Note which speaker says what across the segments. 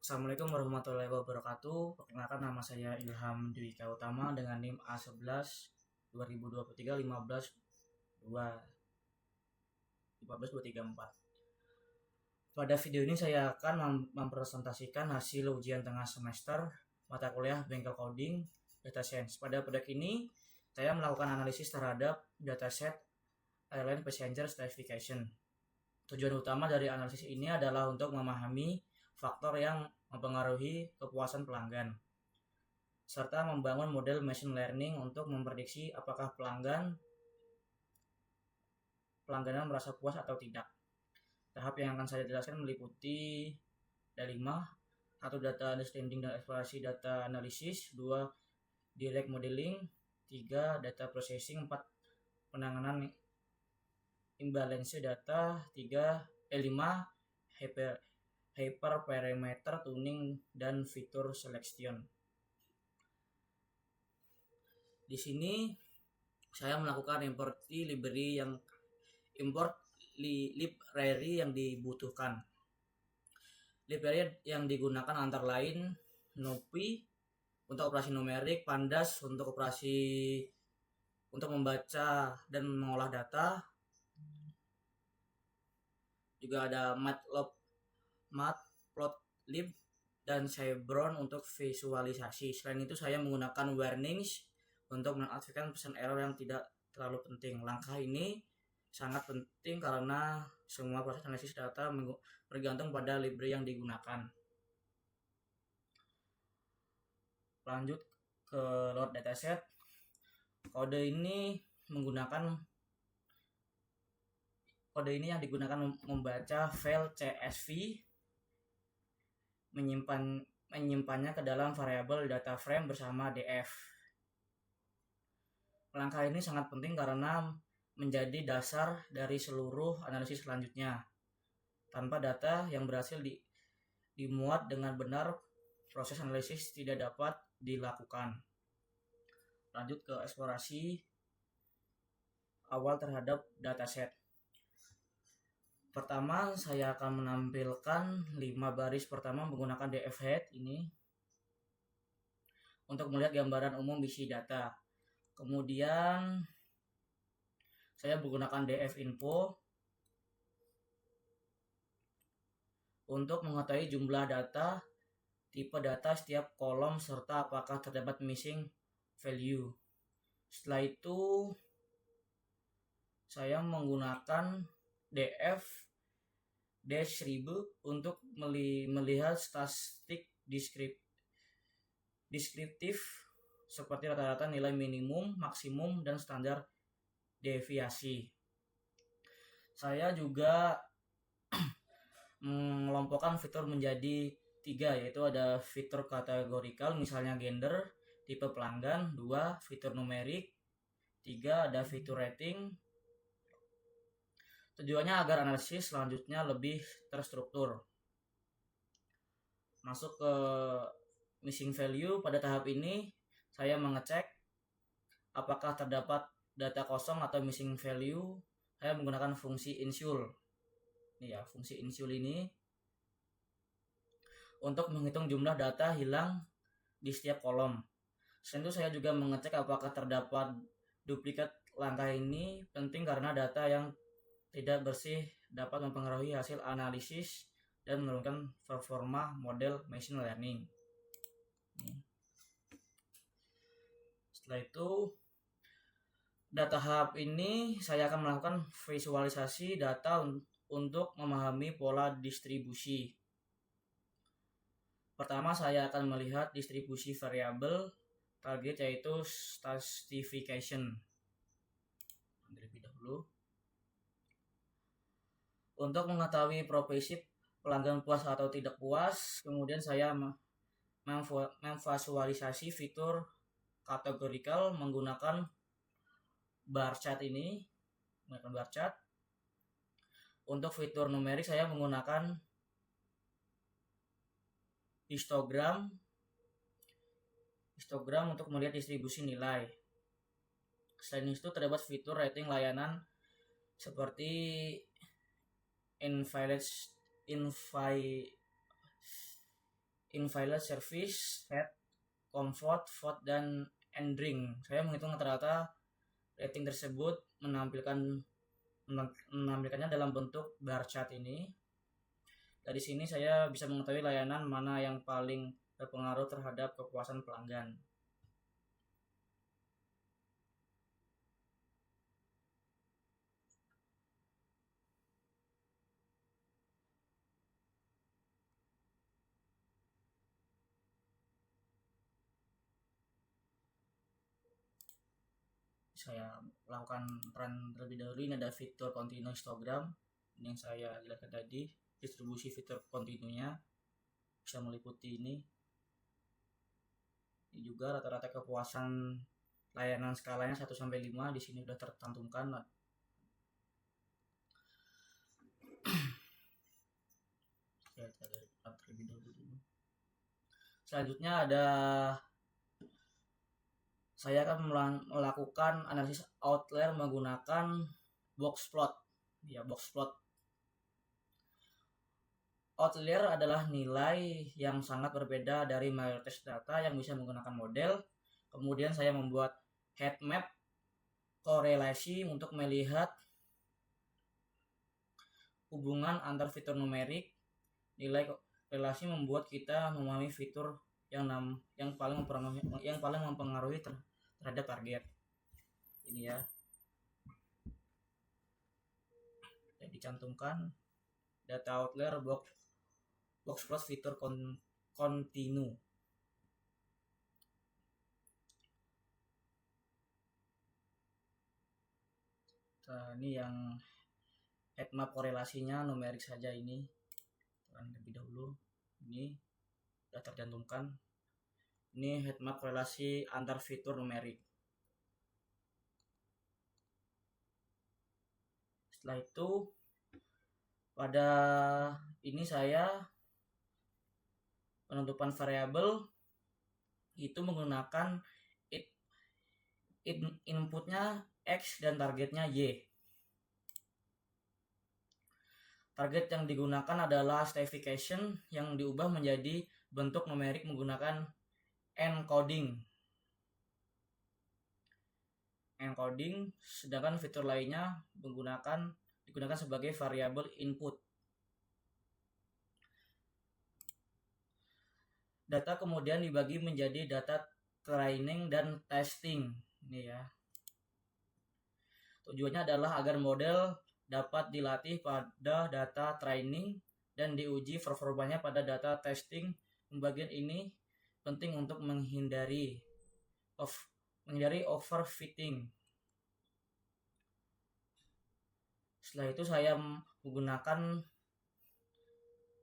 Speaker 1: Assalamualaikum warahmatullahi wabarakatuh. Perkenalkan, nama saya Ilham Dwika Utama dengan NIM A11 2023 15 234. Pada video ini saya akan mempresentasikan hasil ujian tengah semester mata kuliah Bengkel Coding Data Science. Pada proyek ini saya melakukan analisis terhadap dataset airline passenger stratification. Tujuan utama dari analisis ini adalah untuk memahami faktor yang mempengaruhi kepuasan pelanggan, serta membangun model machine learning untuk memprediksi apakah pelanggan merasa puas atau tidak. Tahap yang akan saya jelaskan meliputi ada 5. 1. Data understanding dan eksplorasi data analisis. 2. Direct modeling. 3. Data processing. 4. Penanganan imbalance data. 5. Hyperparameter tuning dan fitur selection. Di sini saya melakukan import library yang dibutuhkan. Library yang digunakan antara lain NumPy untuk operasi numerik, Pandas untuk membaca dan mengolah data. Juga ada Matplotlib dan Chevron untuk visualisasi. Selain itu saya menggunakan warnings untuk menonaktifkan pesan error yang tidak terlalu penting. Langkah ini sangat penting karena semua proses analisis data bergantung pada library yang digunakan. Lanjut ke load dataset. Kode ini yang digunakan membaca file CSV, menyimpannya ke dalam variabel data frame bersama df. Langkah ini sangat penting karena menjadi dasar dari seluruh analisis selanjutnya. Tanpa data yang berhasil dimuat dengan benar, proses analisis tidak dapat dilakukan. Lanjut ke eksplorasi awal terhadap dataset. Pertama, saya akan menampilkan 5 baris pertama menggunakan df head ini untuk melihat gambaran umum isi data. Kemudian saya menggunakan df info untuk mengetahui jumlah data, tipe data setiap kolom, serta apakah terdapat missing value. Setelah itu saya menggunakan df -1000 untuk melihat statistik deskriptif seperti rata-rata, nilai minimum, maksimum, dan standar deviasi. Saya juga mengelompokkan fitur menjadi 3, yaitu ada fitur kategorikal, misalnya gender, tipe pelanggan. 2. Fitur numerik. 3. Ada fitur rating. Tujuannya agar analisis selanjutnya lebih terstruktur. Masuk ke missing value. Pada tahap ini saya mengecek apakah terdapat data kosong atau missing value. Saya menggunakan fungsi insul. Ini ya, fungsi insul ini untuk menghitung jumlah data hilang di setiap kolom. Selain itu saya juga mengecek apakah terdapat duplikat. Langkah ini penting karena data yang tidak bersih dapat mempengaruhi hasil analisis dan menurunkan performa model machine learning. Setelah itu, tahap ini saya akan melakukan visualisasi data untuk memahami pola distribusi. Pertama, saya akan melihat distribusi variabel target, yaitu stratification. Terlebih dahulu, untuk mengetahui profesi pelanggan puas atau tidak puas, kemudian saya memvisualisasi fitur kategorikal menggunakan bar chart ini. Untuk fitur numerik saya menggunakan histogram untuk melihat distribusi nilai. Selain itu terdapat fitur rating layanan seperti invalid service, head, comfort, vote, dan endring. Saya menghitung rata-rata rating tersebut menampilkannya dalam bentuk bar chart ini. Dari sini saya bisa mengetahui layanan mana yang paling berpengaruh terhadap kepuasan pelanggan. Saya lakukan run terlebih dahulu. Ini ada fitur continue histogram ini yang saya lihat tadi, distribusi fitur kontinunya bisa meliputi ini juga rata-rata kepuasan layanan skalanya 1-5 di sini sudah tercantumkan. Terlebih dahulu. Selanjutnya saya akan melakukan analisis outlier menggunakan box plot. Ya, box plot. Outlier adalah nilai yang sangat berbeda dari mayoritas data yang bisa menggunakan model. Kemudian saya membuat heat map korelasi untuk melihat hubungan antar fitur numerik. Nilai relasi membuat kita memahami fitur yang paling mempengaruhi terhadap target. Ini ya. Dan dicantumkan data outlier box plot fitur continue. Nah, ini yang heat map korelasinya numerik saja ini. Terlebih dahulu ini sudah tercantumkan. Ini heat map korelasi antar fitur numerik. Setelah itu pada ini saya penentuan variabel itu menggunakan inputnya X dan targetnya Y. Target yang digunakan adalah statification yang diubah menjadi bentuk numerik menggunakan encoding. Sedangkan fitur lainnya digunakan sebagai variabel input. Data kemudian dibagi menjadi data training dan testing. Ini ya. Tujuannya adalah agar model dapat dilatih pada data training dan diuji performanya pada data testing. Pembagian ini penting untuk menghindari overfitting. Setelah itu saya menggunakan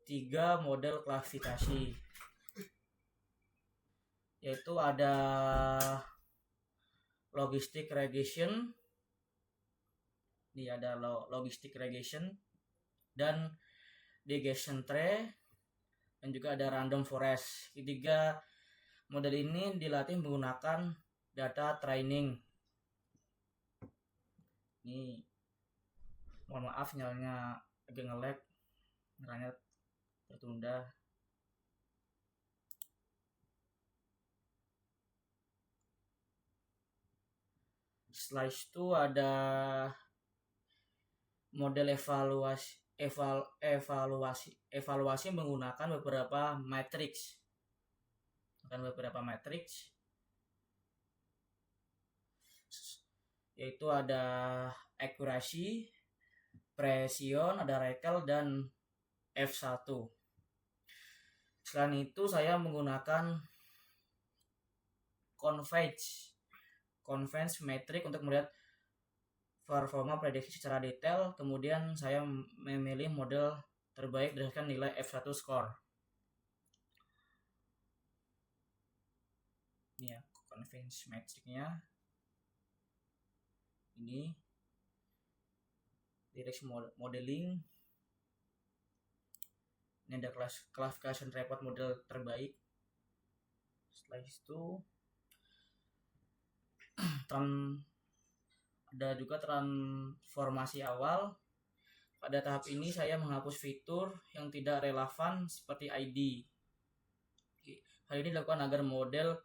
Speaker 1: 3 model klasifikasi, yaitu ada logistic regression. Ini ada logistic regression dan regression tree, dan juga ada random forest. Ketiga model ini dilatih menggunakan data training. Ini mohon maaf nyalanya agak nge-lag, nyalanya tertunda. Setelah itu ada model evaluasi menggunakan beberapa matriks. Yaitu ada accuracy, precision, ada recall, dan F1. Selain itu saya menggunakan convergence metric untuk melihat performa prediksi secara detail. Kemudian saya memilih model terbaik berdasarkan nilai F1 score. Ini ya, convergence metricnya. Ini direct modeling. Ini ada classification report model terbaik. Setelah itu ada juga transformasi awal. Pada tahap ini saya menghapus fitur yang tidak relevan seperti ID. Hal ini dilakukan agar model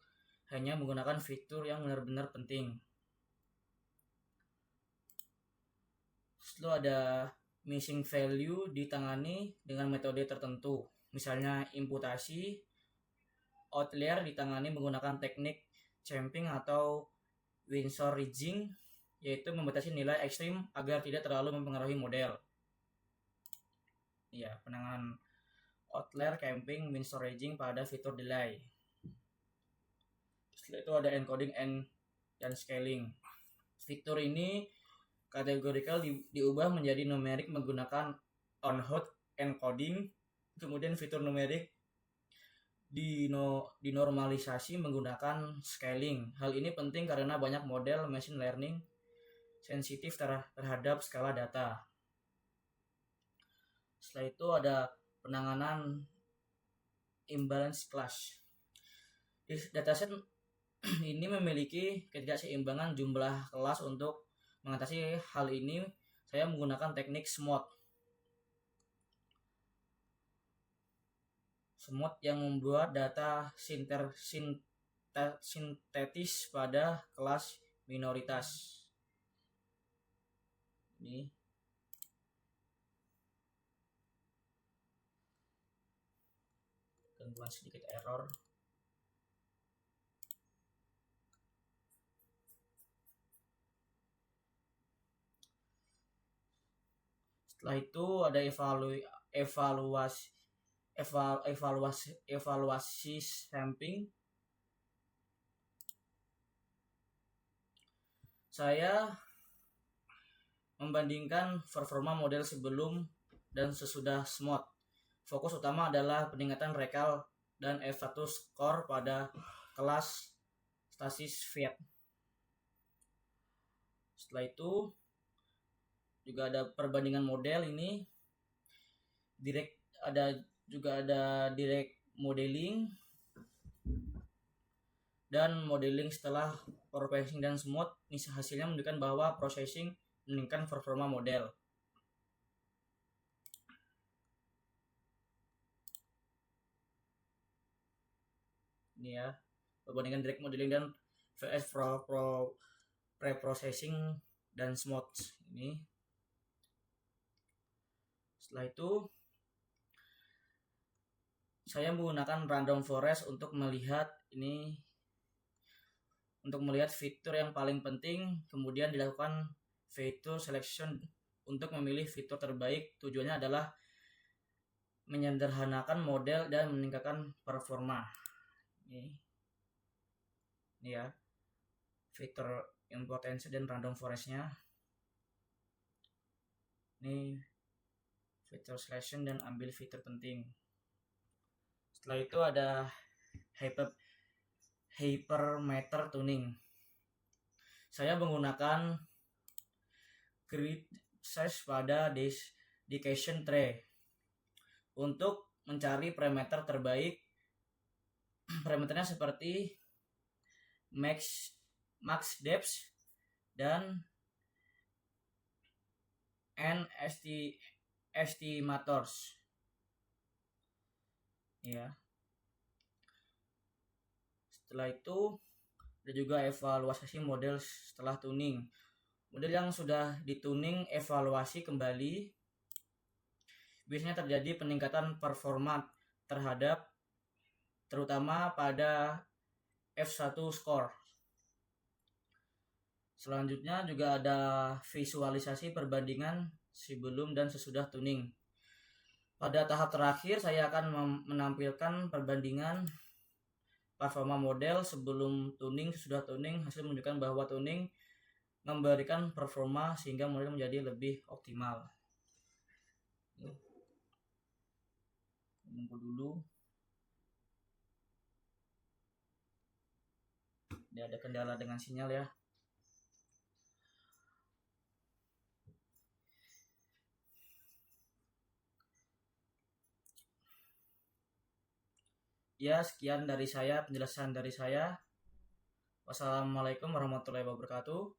Speaker 1: hanya menggunakan fitur yang benar-benar penting. Lalu ada missing value ditangani dengan metode tertentu. Misalnya imputasi, outlier ditangani menggunakan teknik champing atau Windsor ridging, yaitu membatasi nilai ekstrim agar tidak terlalu mempengaruhi model. Ya, penanganan outlier, camping, Windsor ridging pada fitur delay. Setelah itu ada encoding dan scaling. Fitur ini kategorikal diubah menjadi numerik menggunakan on-hot encoding. Kemudian fitur numerik dinormalisasi menggunakan scaling. Hal ini penting karena banyak model machine learning sensitif terhadap skala data. Setelah itu ada penanganan imbalance class. Di dataset ini memiliki ketidakseimbangan jumlah kelas. Untuk mengatasi hal ini, saya menggunakan teknik smooth yang membuat data sintetis pada kelas minoritas. Ini gangguan sedikit error. Setelah itu ada evaluasi sampling. Saya membandingkan performa model sebelum dan sesudah smooth. Fokus utama adalah peningkatan recall dan F1 score pada kelas stasis Fiat. Setelah itu juga ada perbandingan model ini. Ada direct modeling dan modeling setelah processing dan smooth. Ini hasilnya menunjukkan bahwa processing meningkatkan performa model. Ini ya, perbandingan direct modeling dan VS pre-processing dan smooth ini. Setelah itu saya menggunakan random forest untuk melihat fitur yang paling penting, kemudian dilakukan fitur selection untuk memilih fitur terbaik. Tujuannya adalah menyederhanakan model dan meningkatkan performa. Ini ya, fitur importance dan random forestnya. Ini fitur selection dan ambil fitur penting. Setelah itu ada hypermeter tuning. Saya menggunakan grid size pada decision tree untuk mencari parameter terbaik. Parameternya seperti max depth dan estimators. Ya. Setelah itu ada juga evaluasi model setelah tuning. Model yang sudah dituning evaluasi kembali, biasanya terjadi peningkatan performa terutama pada F1 score. Selanjutnya juga ada visualisasi perbandingan sebelum dan sesudah tuning. Pada tahap terakhir saya akan menampilkan perbandingan performa model sebelum tuning, sesudah tuning. Hasil menunjukkan bahwa tuning memberikan performa sehingga model menjadi lebih optimal. Tunggu dulu. Ini ada kendala dengan sinyal ya. Ya, sekian dari saya, penjelasan dari saya. Wassalamualaikum warahmatullahi wabarakatuh.